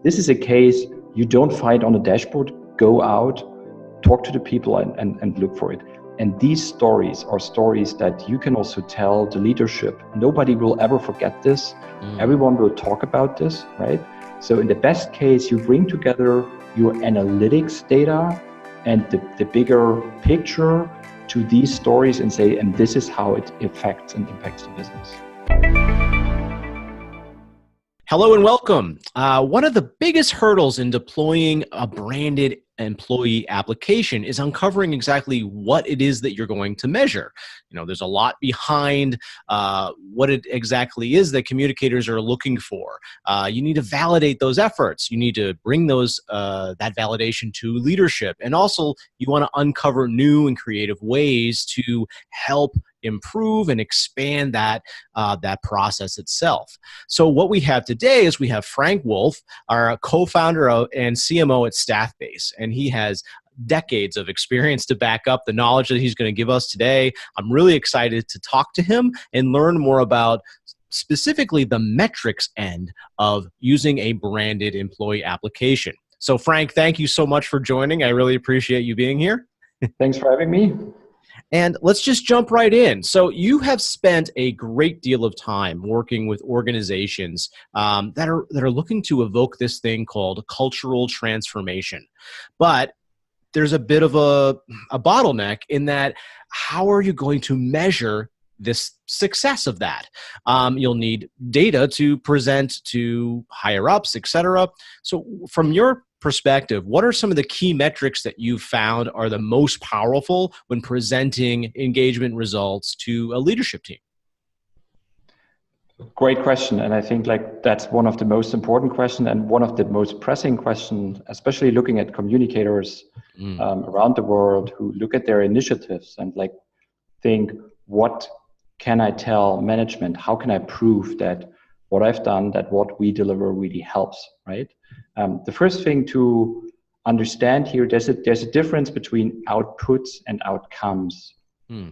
this is a case you don't find on a dashboard. Go out, talk to the people and look for it. And these stories are stories that you can also tell the leadership. Nobody will ever forget this. Everyone will talk about this, right? So in the best case, you bring together your analytics data and the bigger picture to these stories and say, and this is how it affects and impacts the business. Hello and welcome. One of the biggest hurdles in deploying a branded employee application is uncovering exactly what it is that you're going to measure. You know, there's a lot behind what it exactly is that communicators are looking for. You need to validate those efforts. You need to bring those that validation to leadership, and also you want to uncover new and creative ways to help improve and expand that process itself. So what we have today is we have Frank Wolf, our co-founder and CMO at Staffbase, and he has decades of experience to back up the knowledge that he's going to give us today. I'm really excited to talk to him and learn more about specifically the metrics end of using a branded employee application. So Frank, thank you so much for joining. I really appreciate you being here. Thanks for having me. And let's just jump right in. So you have spent a great deal of time working with organizations that are looking to evoke this thing called cultural transformation. But there's a bit of a bottleneck in that how are you going to measure this success of that? You'll need data to present to higher ups, et cetera. So from your perspective, what are some of the key metrics that you've found are the most powerful when presenting engagement results to a leadership team? Great question. And I think that's one of the most important questions and one of the most pressing questions, especially looking at communicators around the world who look at their initiatives and think, what can I tell management? How can I prove that what I've done, that what we deliver really helps, right? The first thing to understand here, there's a difference between outputs and outcomes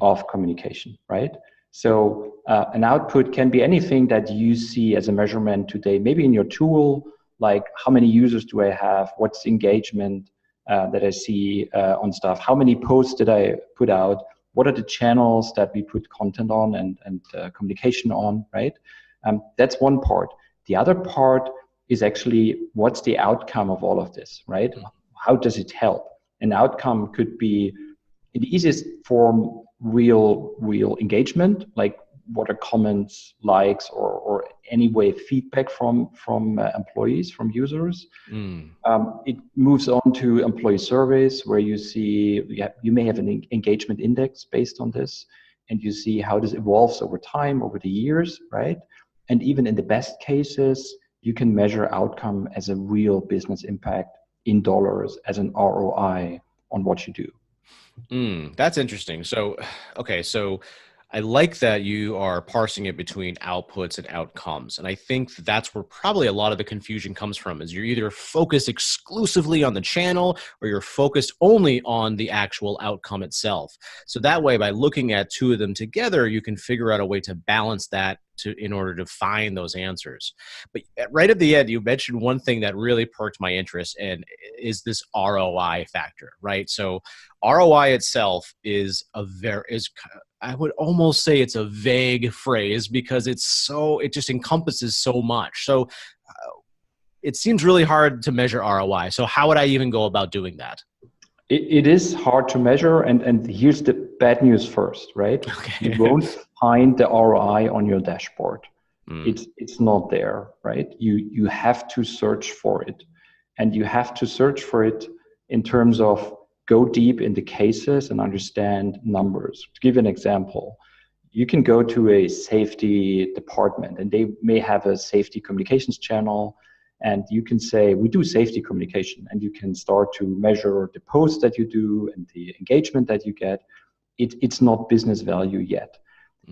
of communication, right? So an output can be anything that you see as a measurement today, maybe in your tool, like how many users do I have? What's engagement that I see on stuff? How many posts did I put out? What are the channels that we put content on and communication on, right? That's one part. The other part is actually what's the outcome of all of this, right? How does it help? An outcome could be, in the easiest form, real engagement, like what are comments, likes, or any way feedback from employees, from users. It moves on to employee surveys, where you see you may have an engagement index based on this, and you see how this evolves over time, over the years, right? And even in the best cases, you can measure outcome as a real business impact in dollars, as an ROI on what you do. That's interesting. So, okay, so I like that you are parsing it between outputs and outcomes. And I think that's where probably a lot of the confusion comes from, is you're either focused exclusively on the channel or you're focused only on the actual outcome itself. So that way, by looking at two of them together, you can figure out a way to balance that in order to find those answers. But right at the end, you mentioned one thing that really perked my interest, and is this ROI factor, right? So ROI itself is I would almost say it's a vague phrase, because it just encompasses so much. So it seems really hard to measure ROI. So how would I even go about doing that? It is hard to measure, and here's the bad news first, right? Okay. You won't find the ROI on your dashboard. It's not there, right? You have to search for it, and you have to search for it in terms of go deep in the cases and understand numbers. To give an example, you can go to a safety department, and they may have a safety communications channel, and you can say, we do safety communication, and you can start to measure the posts that you do and the engagement that you get. It's not business value yet.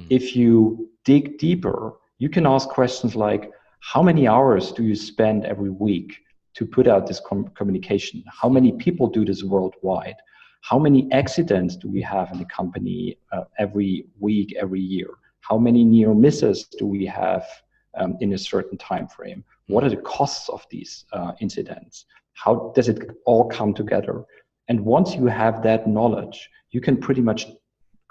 If you dig deeper, you can ask questions like, how many hours do you spend every week to put out this communication? How many people do this worldwide? How many accidents do we have in the company every week, every year? How many near misses do we have in a certain time frame? What are the costs of these incidents? How does it all come together? And once you have that knowledge, you can pretty much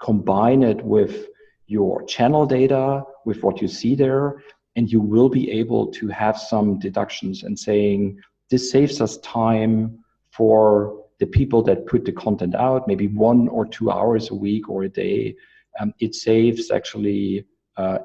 combine it with your channel data, with what you see there, and you will be able to have some deductions and saying, this saves us time for the people that put the content out, maybe 1 or 2 hours a week or a day. It saves actually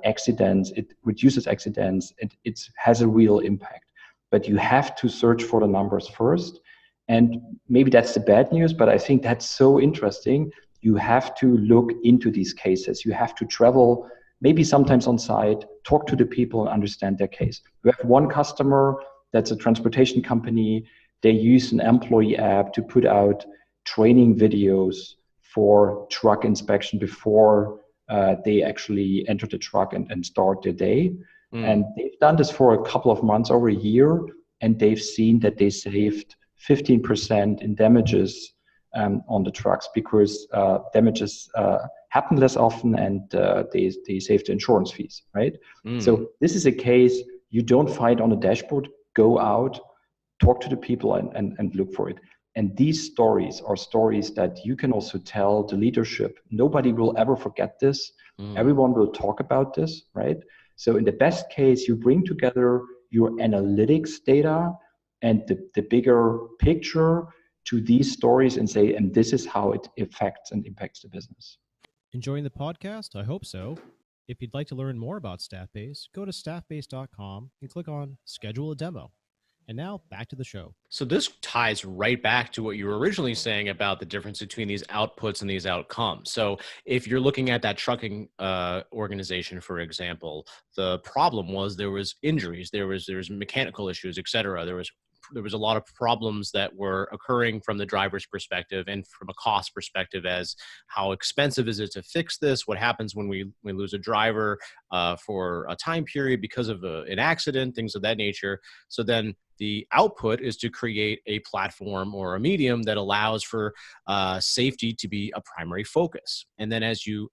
accidents, it reduces accidents, it has a real impact. But you have to search for the numbers first. And maybe that's the bad news, but I think that's so interesting. You have to look into these cases. You have to travel, maybe sometimes on site, talk to the people and understand their case. We have one customer that's a transportation company. They use an employee app to put out training videos for truck inspection before they actually enter the truck and start their day. And they've done this for a couple of months, over a year, and they've seen that they saved 15% in damages on the trucks, because damages happen less often, and they save the insurance fees, right? So this is a case you don't find on a dashboard. Go out, talk to the people and look for it. And these stories are stories that you can also tell the leadership. Nobody will ever forget this. Everyone will talk about this, right? So in the best case, you bring together your analytics data and the bigger picture to these stories and say, and this is how it affects and impacts the business. Enjoying the podcast? I hope so. If you'd like to learn more about Staffbase, go to staffbase.com and click on Schedule a Demo. And now back to the show. So this ties right back to what you were originally saying about the difference between these outputs and these outcomes. So if you're looking at that trucking organization, for example, the problem was there was injuries, there was mechanical issues, et cetera. There was a lot of problems that were occurring from the driver's perspective and from a cost perspective, as how expensive is it to fix this? What happens when we lose a driver for a time period because of an accident, things of that nature. So then the output is to create a platform or a medium that allows for safety to be a primary focus. And then as you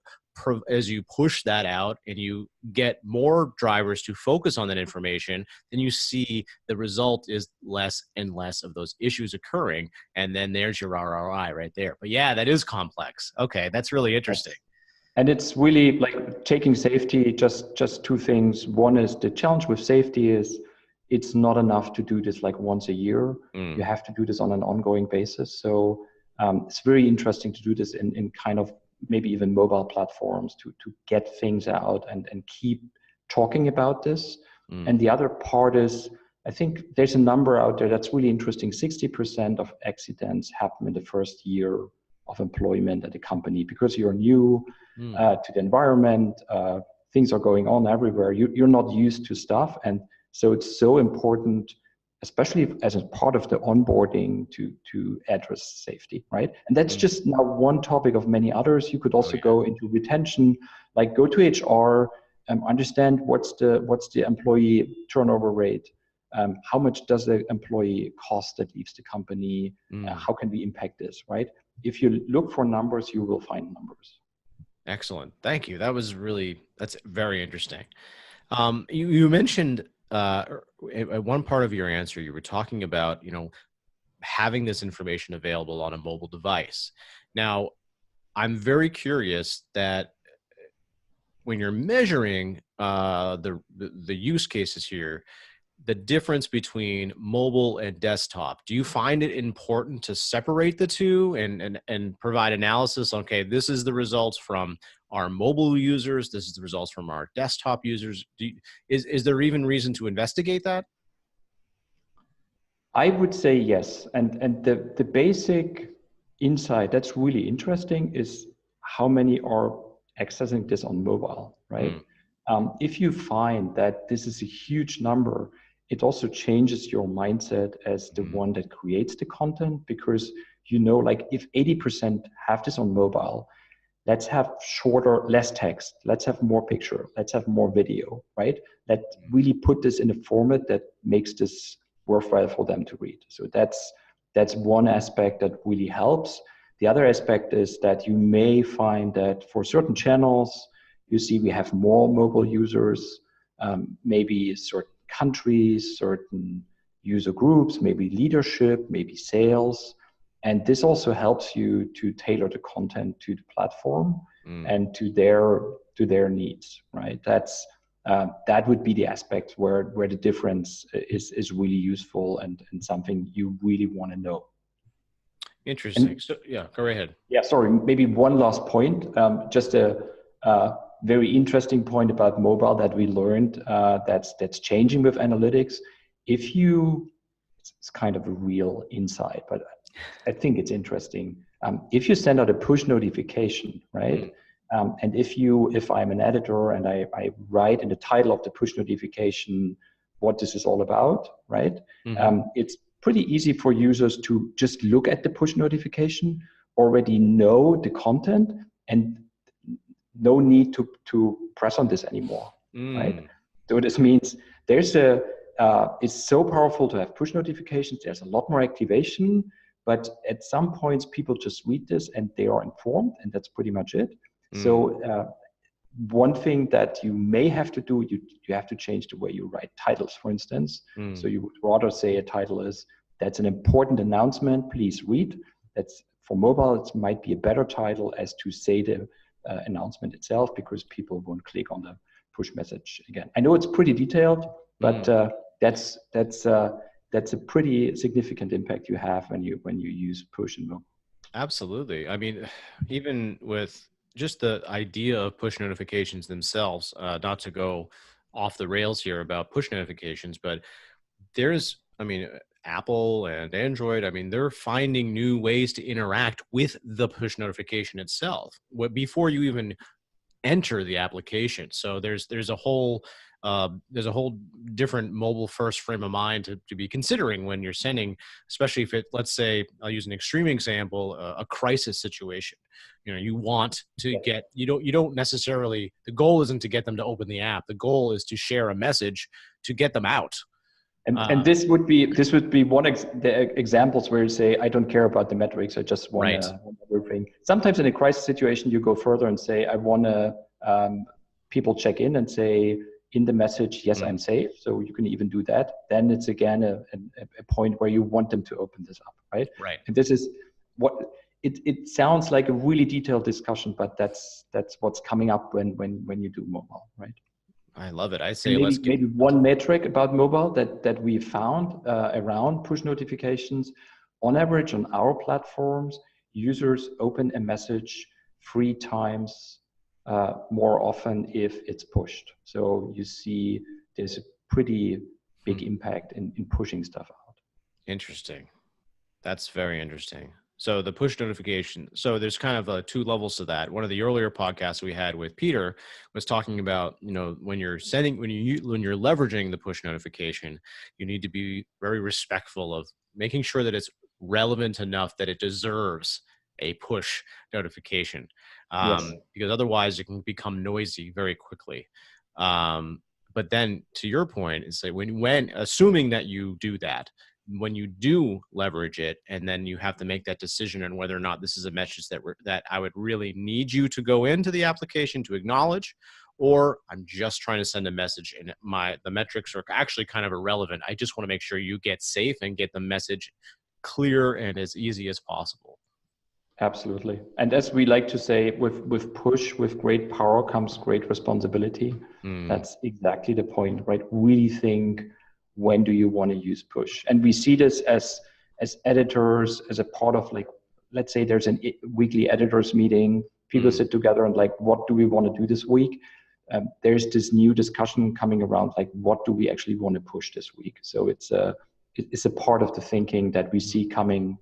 push that out and you get more drivers to focus on that information, then you see the result is less and less of those issues occurring. And then there's your ROI right there. But yeah, that is complex. Okay, that's really interesting. And it's really like taking safety, just two things. One is the challenge with safety is it's not enough to do this like once a year. You have to do this on an ongoing basis. So it's very interesting to do this in kind of maybe even mobile platforms to get things out and keep talking about this. And the other part is, I think there's a number out there that's really interesting. 60% of accidents happen in the first year of employment at a company because you're new to the environment. Things are going on everywhere. You're not used to stuff. And so it's so important, especially as a part of the onboarding, to address safety, right? And that's just now one topic of many others. You could also go into retention, like go to HR, understand what's the employee turnover rate, how much does the employee cost that leaves the company, how can we impact this, right? If you look for numbers, you will find numbers. Excellent, thank you. That's very interesting. You mentioned at one part of your answer, you were talking about, having this information available on a mobile device. Now, I'm very curious that when you're measuring the use cases here, the difference between mobile and desktop, do you find it important to separate the two and provide analysis? Okay, this is the results from our mobile users, this is the results from our desktop users. Is there even reason to investigate that? I would say yes. And the basic insight that's really interesting is how many are accessing this on mobile, right? If you find that this is a huge number, it also changes your mindset as the one that creates the content, because like if 80% have this on mobile, let's have shorter, less text, let's have more picture, let's have more video, right? Let's really put this in a format that makes this worthwhile for them to read. So that's one aspect that really helps. The other aspect is that you may find that for certain channels, you see we have more mobile users, maybe certain countries, certain user groups, maybe leadership, maybe sales. And this also helps you to tailor the content to the platform and to their needs, right? That would be the aspect where the difference is really useful and something you really want to know. Interesting. And, so yeah, go right ahead. Yeah, sorry, maybe one last point. Just a very interesting point about mobile that we learned that's changing with analytics. It's kind of a real insight, but I think it's interesting. If you send out a push notification, right? And if I'm an editor and I write in the title of the push notification what this is all about, right? It's pretty easy for users to just look at the push notification, already know the content, and no need to press on this anymore, right? So this means it's so powerful to have push notifications. There's a lot more activation, but at some points people just read this and they are informed, and that's pretty much it. So one thing that you may have to do, you have to change the way you write titles, for instance. So you would rather say a title is, that's an important announcement, please read. That's for mobile, it might be a better title as to say the announcement itself, because people won't click on the push message again. I know it's pretty detailed, but that's a pretty significant impact you have when you use push and mobile. Absolutely. I mean, even with just the idea of push notifications themselves, not to go off the rails here about push notifications, but Apple and Android, they're finding new ways to interact with the push notification itself before you even enter the application. So there's a whole different mobile first frame of mind to be considering when you're sending, especially if let's say, I'll use an extreme example, a crisis situation. You want to get, you don't necessarily, the goal isn't to get them to open the app. The goal is to share a message to get them out. And this would be one the examples where you say, I don't care about the metrics, I just want everything. Sometimes in a crisis situation, you go further and say, I want to people check in and say in the message, yes, I'm safe. So you can even do that. Then it's again a point where you want them to open this up, right? Right. And this is what it sounds like a really detailed discussion, but that's what's coming up when you do mobile, right? I love it. I say maybe one metric about mobile that we found around push notifications. On average, on our platforms, users open a message 3 times more often if it's pushed. So you see there's a pretty big impact in pushing stuff out. Interesting. That's very interesting. So the push notification, so there's kind of 2 levels to that. One of the earlier podcasts we had with Peter was talking about, when you're leveraging the push notification, you need to be very respectful of making sure that it's relevant enough that it deserves a push notification, because otherwise it can become noisy very quickly. But then to your point, it's like when assuming that you do that, when you do leverage it, and then you have to make that decision on whether or not this is a message that I would really need you to go into the application to acknowledge, or I'm just trying to send a message and the metrics are actually kind of irrelevant. I just want to make sure you get safe and get the message clear and as easy as possible. Absolutely. And as we like to say, with push, with great power comes great responsibility. That's exactly the point, right? Really think, when do you want to use push? And we see this as editors, as a part of, like, let's say there's a weekly editors meeting. People sit together and like, what do we want to do this week? There's this new discussion coming around, like, what do we actually want to push this week? So it's a part of the thinking that we see coming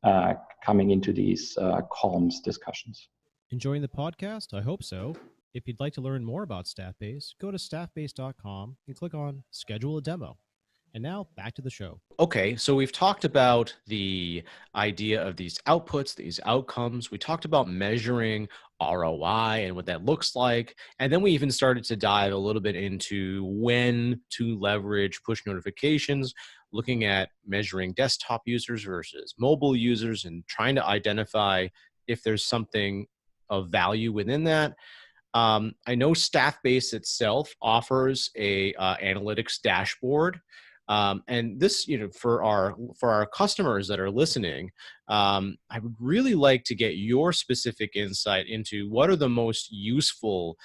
into these comms discussions. Enjoying the podcast? I hope so. If you'd like to learn more about Staffbase, go to staffbase.com and click on Schedule a Demo. And now back to the show. Okay, so we've talked about the idea of these outputs, these outcomes. We talked about measuring ROI and what that looks like. And then we even started to dive a little bit into when to leverage push notifications, looking at measuring desktop users versus mobile users and trying to identify if there's something of value within that. I know Staffbase itself offers a analytics dashboard. And this, for our customers that are listening, I would really like to get your specific insight into what are the most useful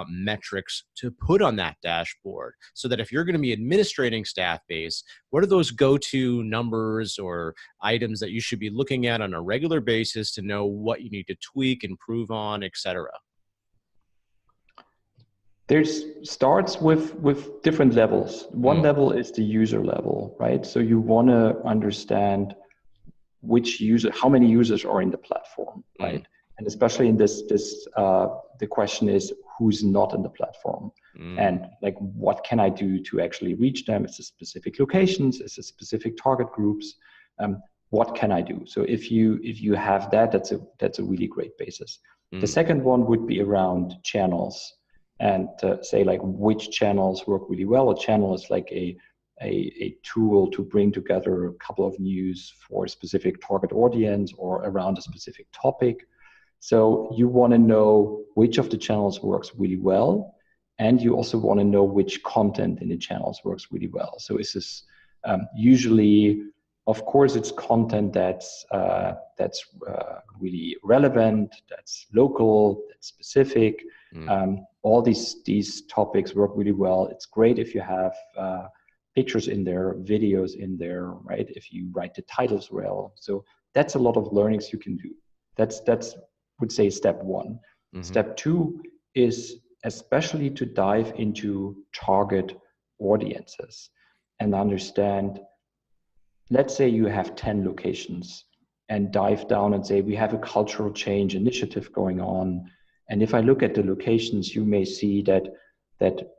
metrics to put on that dashboard, so that if you're going to be administrating Staffbase, what are those go-to numbers or items that you should be looking at on a regular basis to know what you need to tweak, improve on, etc. There's starts with different levels. One level is the user level, right? So you want to understand how many users are in the platform, right? And especially in this the question is who's not in the platform, and like what can I do to actually reach them? Is it specific locations? Is it specific target groups? What can I do? So if you have that, that's a really great basis. The second one would be around channels. And say like which channels work really well. A channel is like a tool to bring together a couple of news for a specific target audience or around a specific topic. So you want to know which of the channels works really well, and you also want to know which content in the channels works really well. So is this usually, of course, it's content that's really relevant, that's local, that's specific. All these topics work really well. It's great if you have pictures in there, videos in there, right? If you write the titles well. So that's a lot of learnings you can do. That's would say step one. Step two is especially to dive into target audiences and understand, let's say you have 10 locations, and dive down and say, we have a cultural change initiative going on. And if I look at the locations, you may see that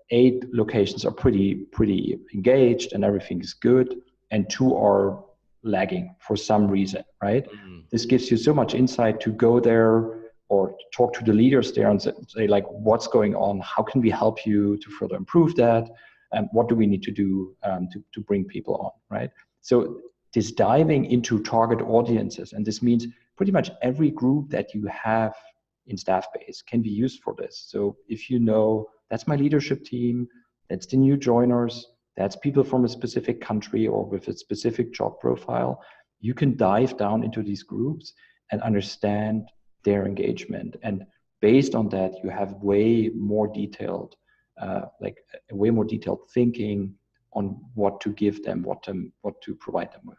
8 locations are pretty engaged and everything is good, and 2 are lagging for some reason, right? This gives you so much insight to go there or talk to the leaders there and say like, what's going on? How can we help you to further improve that? And what do we need to do to bring people on, right? So this diving into target audiences, and this means pretty much every group that you have in Staffbase can be used for this. So if you know that's my leadership team, that's the new joiners, that's people from a specific country or with a specific job profile, you can dive down into these groups and understand their engagement. And based on that, you have way more detailed thinking on what to give them, what to provide them with.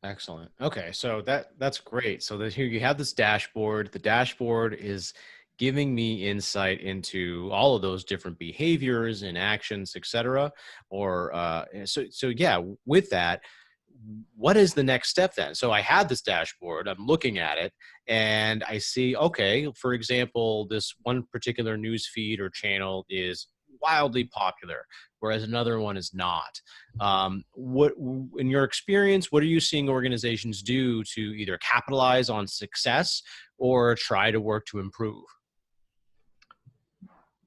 Excellent. Okay, so that's great. So that here you have this dashboard. The dashboard is giving me insight into all of those different behaviors and actions, etc. Or so yeah. With that, what is the next step then? So I had this dashboard. I'm looking at it, and I see, okay, for example, this one particular news feed or channel is wildly popular, whereas another one is not. What, in your experience, what are you seeing organizations do to either capitalize on success or try to work to improve?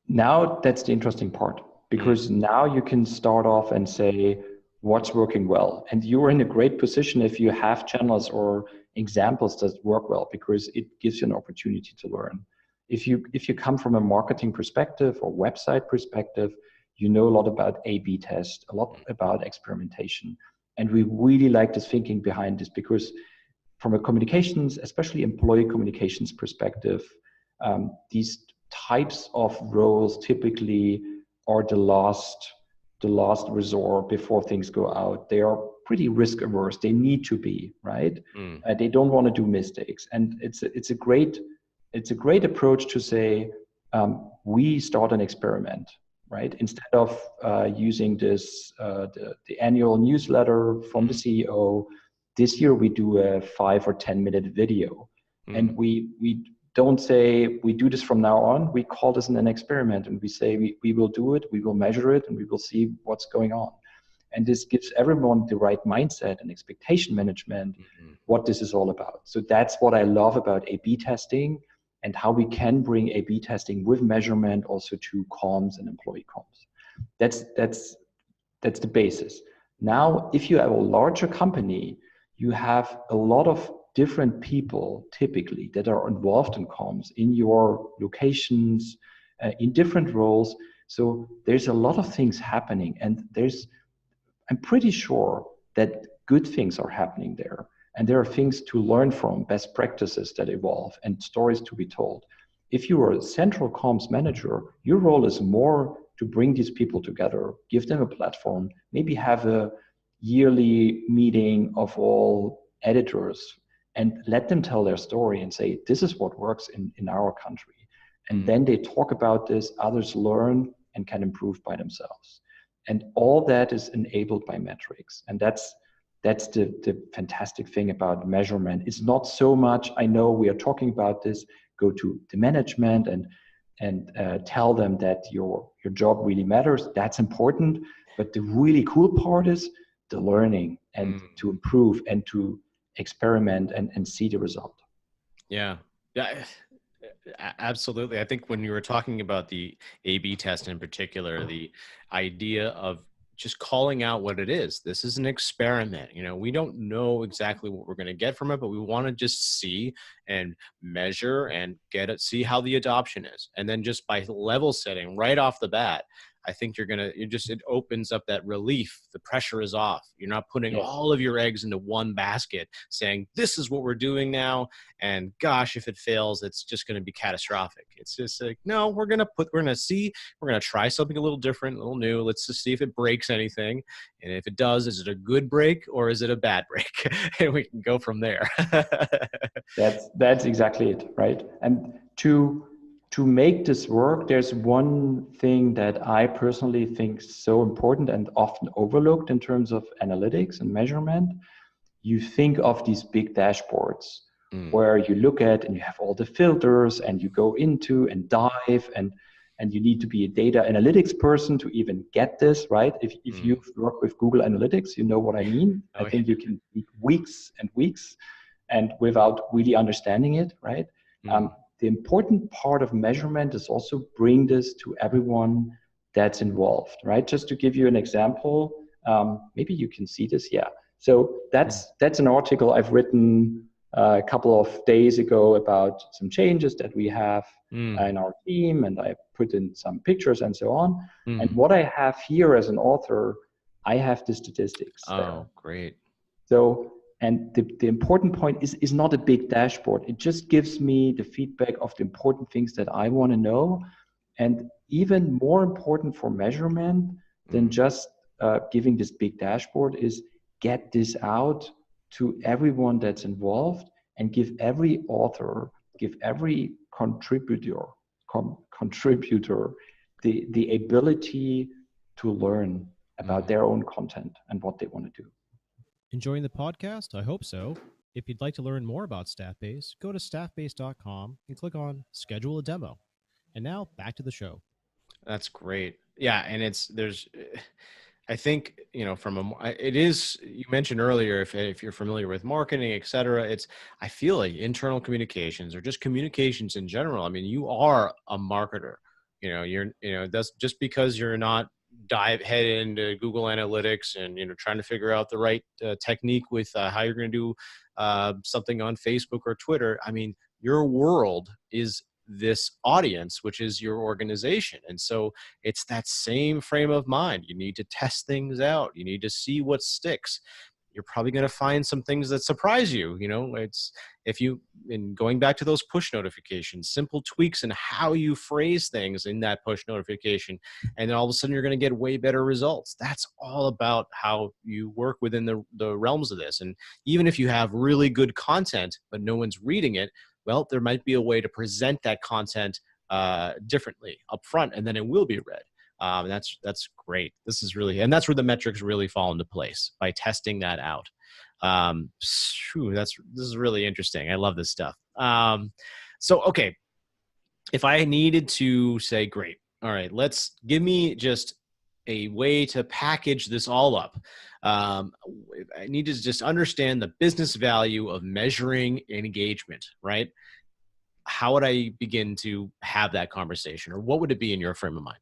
Now that's the interesting part, because now you can start off and say what's working well. And you're in a great position if you have channels or examples that work well, because it gives you an opportunity to learn. If you come from a marketing perspective or website perspective, you know a lot about A/B test, a lot about experimentation. And we really like this thinking behind this, because from a communications, especially employee communications perspective, these types of roles typically are the last resort before things go out. They are pretty risk averse. They need to be, right? They don't want to do mistakes. And it's a great approach to say, we start an experiment, right? Instead of using this, the annual newsletter from the CEO, this year we do a 5 or 10 minute video. And we don't say we do this from now on. We call this an experiment, and we say we will do it, we will measure it, and we will see what's going on. And this gives everyone the right mindset and expectation management, what this is all about. So that's what I love about A/B testing, and how we can bring A/B testing with measurement also to comms and employee comms. That's the basis. Now, if you have a larger company, you have a lot of different people typically that are involved in comms in your locations, in different roles. So there's a lot of things happening, and I'm pretty sure that good things are happening there. And there are things to learn from, best practices that evolve, and stories to be told. If you are a central comms manager, your role is more to bring these people together, give them a platform, maybe have a yearly meeting of all editors and let them tell their story and say, this is what works in our country. And then they talk about this, others learn and can improve by themselves. And all that is enabled by metrics. And that's the fantastic thing about measurement. It's not so much, I know we are talking about this, go to the management and tell them that your job really matters. That's important. But the really cool part is the learning and to improve and to experiment and see the result. Yeah. Absolutely. I think when you were talking about the A/B test in particular, the idea of just calling out what it is. This is an experiment. We don't know exactly what we're going to get from it, but we want to just see and measure and see how the adoption is. And then just by level setting right off the bat, I think it opens up that relief. The pressure is off. You're not putting all of your eggs into one basket saying, this is what we're doing now. And gosh, if it fails, it's just going to be catastrophic. It's just like, no, we're going to try something a little different, a little new. Let's just see if it breaks anything. And if it does, is it a good break or is it a bad break? And we can go from there. That's exactly it, right? And to make this work, there's one thing that I personally think is so important and often overlooked in terms of analytics and measurement. You think of these big dashboards where you look at and you have all the filters and you go into and dive and you need to be a data analytics person to even get this, right? If you've worked with Google Analytics, you know what I mean. I think you can speak weeks and weeks and without really understanding it, right? The important part of measurement is also bring this to everyone that's involved, right? Just to give you an example, maybe you can see this, yeah. So that's an article I've written a couple of days ago about some changes that we have in our team, and I put in some pictures and so on. And what I have here as an author, I have the statistics. Oh, great. So, and the important point is not a big dashboard. It just gives me the feedback of the important things that I want to know. And even more important for measurement than just giving this big dashboard is get this out to everyone that's involved and give every author, give every contributor the ability to learn about their own content and what they want to do. Enjoying the podcast? I hope so. If you'd like to learn more about Staffbase, go to staffbase.com and click on Schedule a Demo. And now back to the show. That's great. Yeah, and I think, you mentioned earlier, if you're familiar with marketing, et cetera, I feel like internal communications or just communications in general. I mean, you are a marketer. That's just because you're not head into Google Analytics and trying to figure out the right technique with how you're going to do something on Facebook or Twitter. I mean, your world is this audience, which is your organization, and so it's that same frame of mind. You need to test things out. You need to see what sticks. You're probably going to find some things that surprise you. Going back to those push notifications, simple tweaks in how you phrase things in that push notification, and then all of a sudden you're going to get way better results. That's all about how you work within the realms of this. And even if you have really good content, but no one's reading it, well, there might be a way to present that content differently up front, and then it will be read. That's great. This is where the metrics really fall into place, by testing that out. This is really interesting. I love this stuff. So, okay, if I needed to say, great, all right, give me just a way to package this all up. I need to just understand the business value of measuring engagement, right? How would I begin to have that conversation, or what would it be in your frame of mind?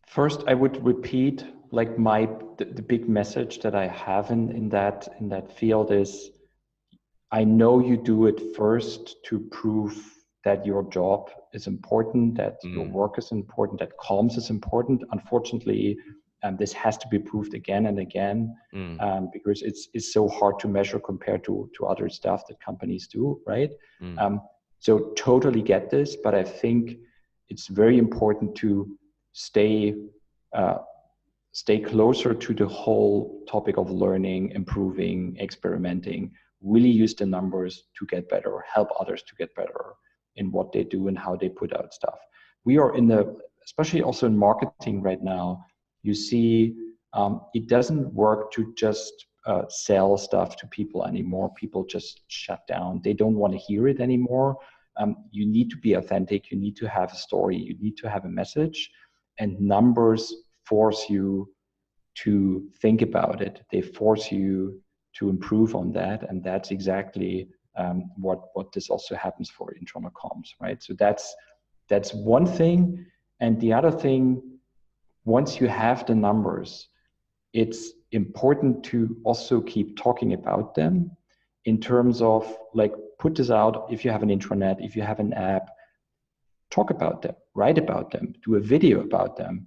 First, I would repeat the big message that I have in that field is, I know you do it first to prove that your job is important, that your work is important, that comms is important. Unfortunately, this has to be proved again and again because it's so hard to measure compared to other stuff that companies do, right? So totally get this, but I think it's very important to stay closer to the whole topic of learning, improving, experimenting, really use the numbers to get better, help others to get better in what they do and how they put out stuff. We are especially also in marketing right now, you see it doesn't work to just sell stuff to people anymore. People just shut down. They don't want to hear it anymore. You need to be authentic. You need to have a story. You need to have a message, and numbers force you to think about it. They force you to improve on that, and that's exactly what this also happens for internal comms, right? So that's one thing, and the other thing, once you have the numbers, it's important to also keep talking about them in terms of like, put this out. If you have an intranet, if you have an app, talk about them, write about them, do a video about them,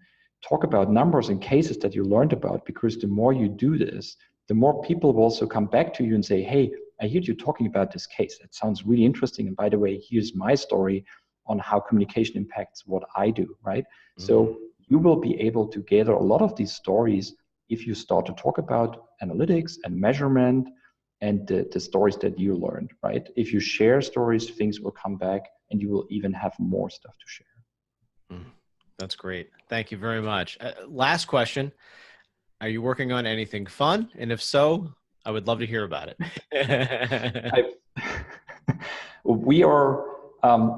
talk about numbers and cases that you learned about, because the more you do this, the more people will also come back to you and say, hey, I heard you talking about this case. That sounds really interesting. And by the way, here's my story on how communication impacts what I do, right? So you will be able to gather a lot of these stories if you start to talk about analytics and measurement and the stories that you learned, right? If you share stories, things will come back and you will even have more stuff to share. That's great. Thank you very much. Last question. Are you working on anything fun? And if so, I would love to hear about it. We are,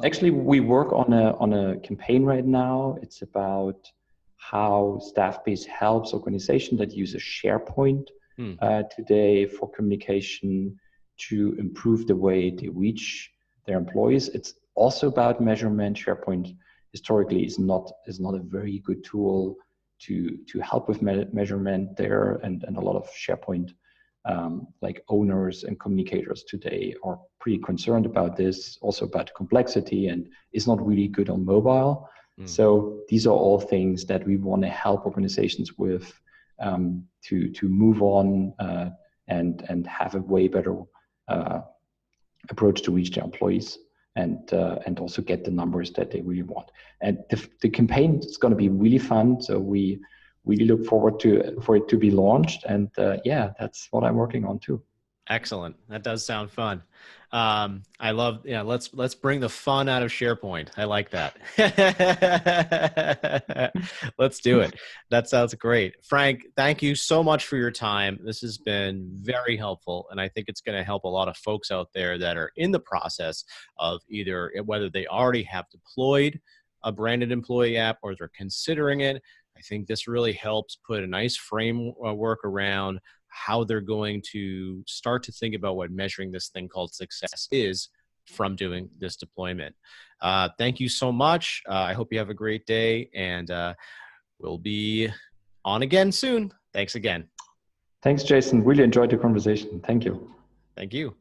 actually, we work on a campaign right now. It's about how Staffbase helps organizations that use a SharePoint today for communication to improve the way they reach their employees. It's also about measurement. SharePoint historically is not a very good tool to help with measurement there, and a lot of SharePoint like owners and communicators today are pretty concerned about this, also about complexity, and is not really good on mobile. So these are all things that we want to help organizations with to move on and have a way better approach to reach their employees and also get the numbers that they really want. And the campaign is going to be really fun. So we really look forward for it to be launched. And yeah, that's what I'm working on too. Excellent. That does sound fun. I love, let's bring the fun out of SharePoint. I like that. Let's do it. That sounds great. Frank, thank you so much for your time. This has been very helpful. And I think it's going to help a lot of folks out there that are in the process of either whether they already have deployed a branded employee app or they're considering it. I think this really helps put a nice framework around how they're going to start to think about what measuring this thing called success is from doing this deployment. Thank you so much. I hope you have a great day, and we'll be on again soon. Thanks again. Thanks, Jason. Really enjoyed the conversation. Thank you. Thank you.